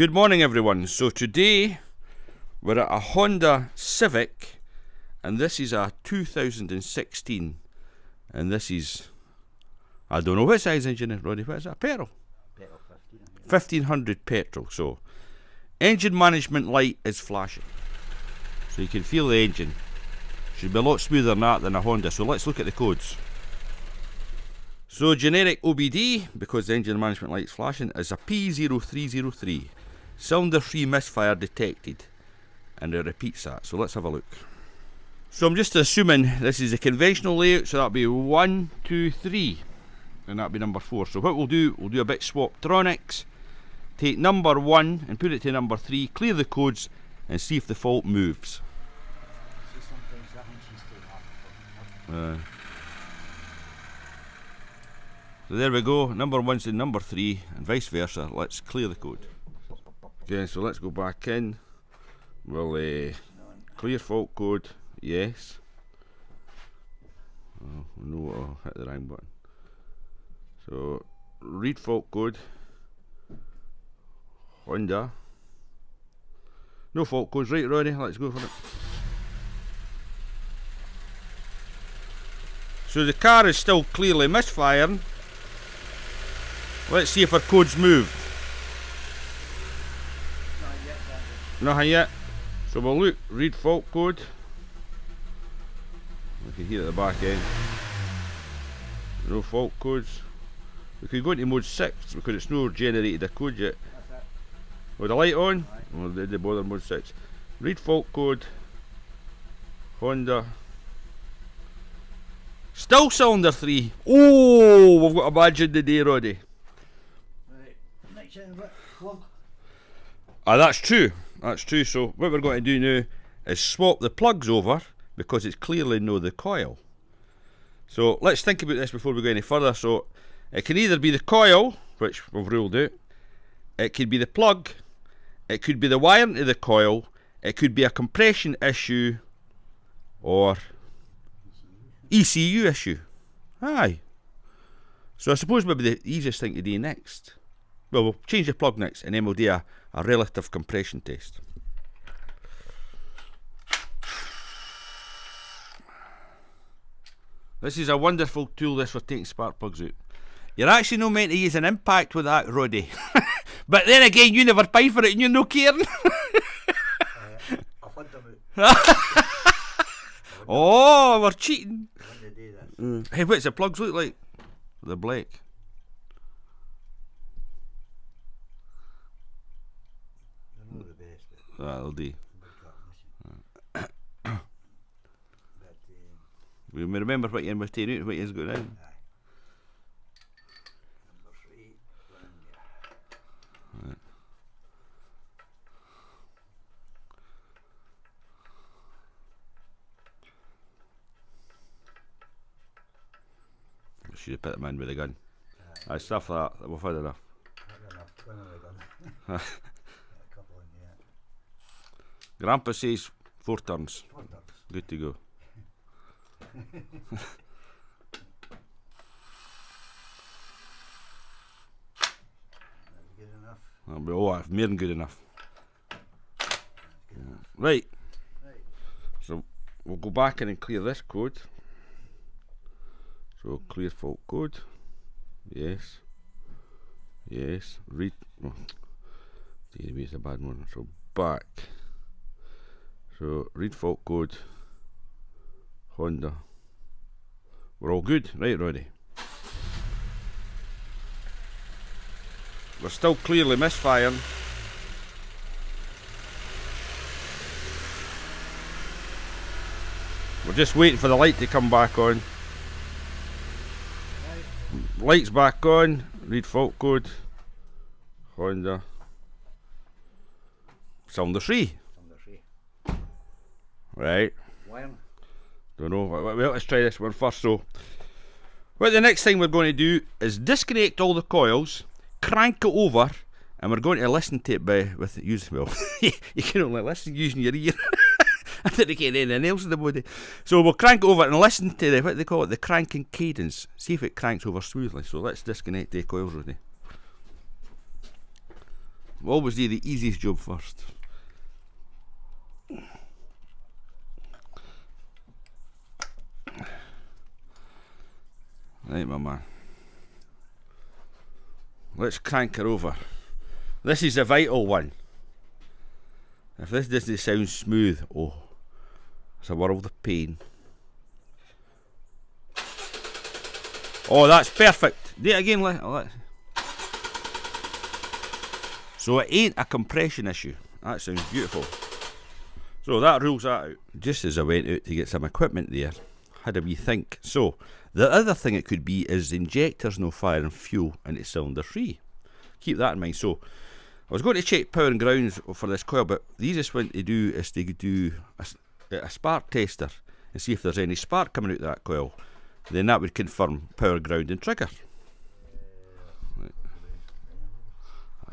Good morning everyone. So today we're at a Honda Civic and this is a 2016 and this is, I don't know what size engine it, Roddy, what is that? Petrol? Petrol 1500 petrol. So engine management light is flashing, so you can feel the engine. Should be a lot smoother than that than a Honda. So let's look at the codes. So generic OBD, because the engine management light's flashing, is a P0303 Cylinder Misfire detected, and it repeats that. So let's have a look. So I'm just assuming this is a conventional layout, so that'll be 1, 2, 3, and that'll be number 4. So what we'll do a bit Swaptronics, take number 1 and put it to number 3, clear the codes and see if the fault moves. So there we go, number 1's in number 3 and vice versa. Let's clear the code. Okay, so let's go back in. We'll clear fault code, yes. Oh no, I'll hit the wrong button. So read fault code, Honda. No fault codes, right Roddy, let's go for it. So the car is still clearly misfiring. Let's see if our code's moved. Not yet. So we'll look, read fault code. We can hear it at the back end. No fault codes. We could go into mode 6 because it's not generated a code yet. With the light on? Well, they bother mode 6. Read fault code. Honda. Still cylinder 3. Oh, we've got a badge in the day, Roddy. Ah, that's true. That's true. So what we're going to do now is swap the plugs over because it's clearly no the coil. So let's think about this before we go any further. So it can either be the coil, which we've ruled out. It could be the plug. It could be the wiring to the coil. It could be a compression issue or ECU issue. Aye. So I suppose maybe the easiest thing to do next. Well, we'll change the plug next and then we'll do a relative compression test. This is a wonderful tool, this, for taking spark plugs out. You're actually not meant to use an impact with that, Roddy. But then again, you never pay for it and you're no caring. I've had them out. Oh, we're cheating. Hey, what's the plugs look like? The black. They're not the best. That'll do. We remember what you're taking out, what you've got down. Number 3, Right. I should have put the man with the gun. I stuff that, we've had enough. When are we done? A couple in the end. Grandpa says 4 turns. 4 turns. Good to go. That's good enough. That'll be, oh, more than good enough. Right. So we'll go back in and clear this code. So clear fault code. Yes. Yes. Read. Oh, maybe it's a bad one. So back. So read fault code. Honda. We're all good, right, Roddy? We're still clearly misfiring. We're just waiting for the light to come back on. Light's back on. Read fault code. Honda. Cylinder 3. Number 3. Right. Wiring. Don't know. Well, let's try this one first. So, well, the next thing we're going to do is disconnect all the coils, crank it over, and we're going to listen to it with it using, well, you can only listen using your ear. I didn't get anything else in the body. So we'll crank it over and listen to the, what they call it, the cranking cadence. See if it cranks over smoothly. So let's disconnect the coils, Rodney. Always do the easiest job first. Right, my man. Let's crank her over. This is a vital one. If this doesn't sound smooth, oh, it's a world of pain. Oh, that's perfect. Do it again. So it ain't a compression issue. That sounds beautiful. So that rules that out. Just as I went out to get some equipment there, had a wee think. So the other thing it could be is the injectors no firing fuel into cylinder 3. Keep that in mind. So I was going to check power and grounds for this coil, but the easiest one to do is to do a spark tester and see if there's any spark coming out of that coil. Then that would confirm power, ground and trigger. Right.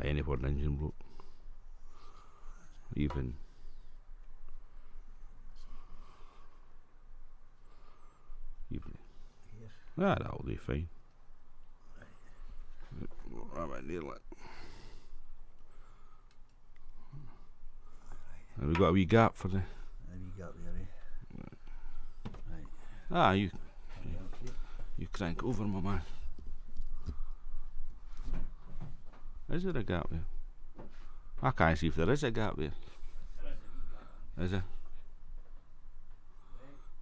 Anywhere an engine broke. Even that'll do fine. Right near it. Have we got a wee gap for the? A wee gap there, eh? Right. Ah, you crank over, my man. Is there a gap there? I can't see if there is a gap there. Is there?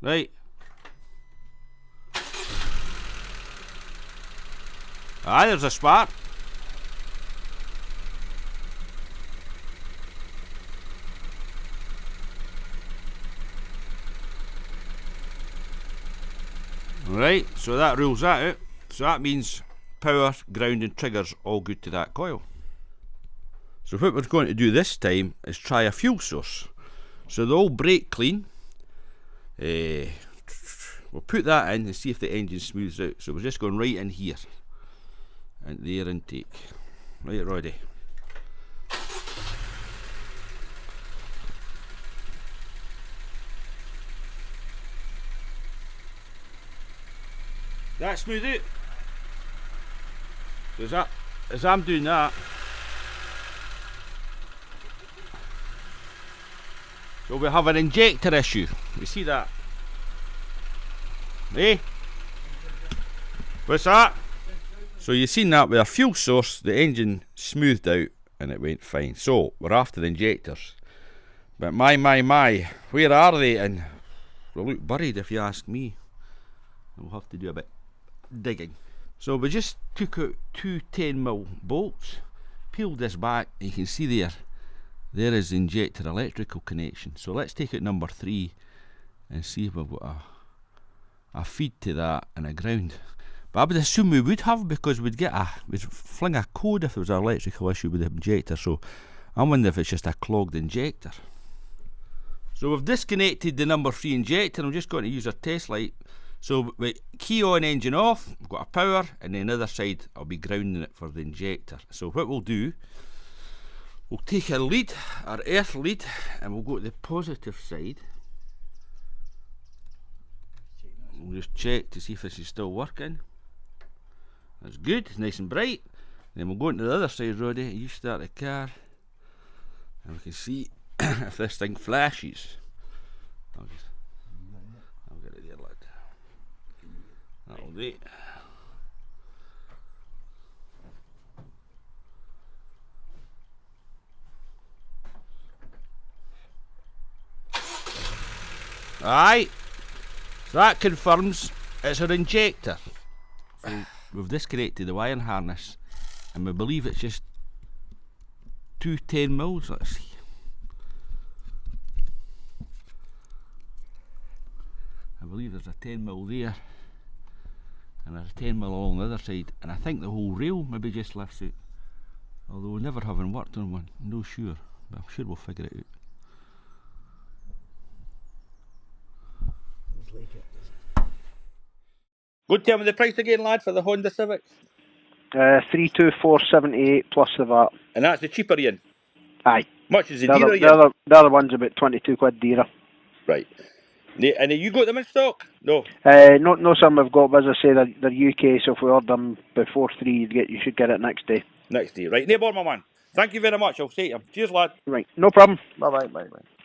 Right. Aye, there's a spark. Right, so that rules that out. So that means power, ground and triggers all good to that coil. So what we're going to do this time is try a fuel source. So the old brake clean, we'll put that in and see if the engine smooths out. So we're just going right in here, and the air intake. Right, Roddy. That smooth out. Does that, as I'm doing that, so we have an injector issue. We see that? Eh? What's that? So you've seen that with a fuel source, the engine smoothed out and it went fine. So we're after the injectors. But my, where are they? And they look buried if you ask me. We'll have to do a bit digging. So we just took out two 10mm bolts, peeled this back, and you can see there is the injector electrical connection. So let's take out number 3 and see if we've got a feed to that and a ground. But I would assume we would have, because we'd fling a code if there was an electrical issue with the injector. So I wonder if it's just a clogged injector. So we've disconnected the number 3 injector. I'm just going to use a test light. So we key on, engine off, we've got a power, and then the other side I'll be grounding it for the injector. So what we'll do, we'll take a lead, our earth lead, and we'll go to the positive side. We'll just check to see if this is still working. That's good, it's nice and bright. Then we'll go into the other side, Roddy. You start the car, and we can see if this thing flashes. I'll get it there, lad. That'll do it. Aye, so that confirms it's an injector. So we've disconnected the wiring harness, and we believe it's just two 10mm. Let's see. I believe there's a 10mm there, and there's a 10mm along the other side, and I think the whole rail maybe just lifts out. Although never having worked on one, no sure, but I'm sure we'll figure it out. Go tell me the price again, lad, for the Honda Civic. 32478 plus the VAT. And that's the cheaper yin? Aye. Much is the dearer yin? The other one's about 22 quid dearer. Right. And have you got them in stock? No. No, some I've got, but as I say, they're UK, so if we order them before 3, you should get it next day. Next day, right. No bother, my man. Thank you very much. I'll see you. Cheers, lad. Right, no problem. Bye bye. Bye bye.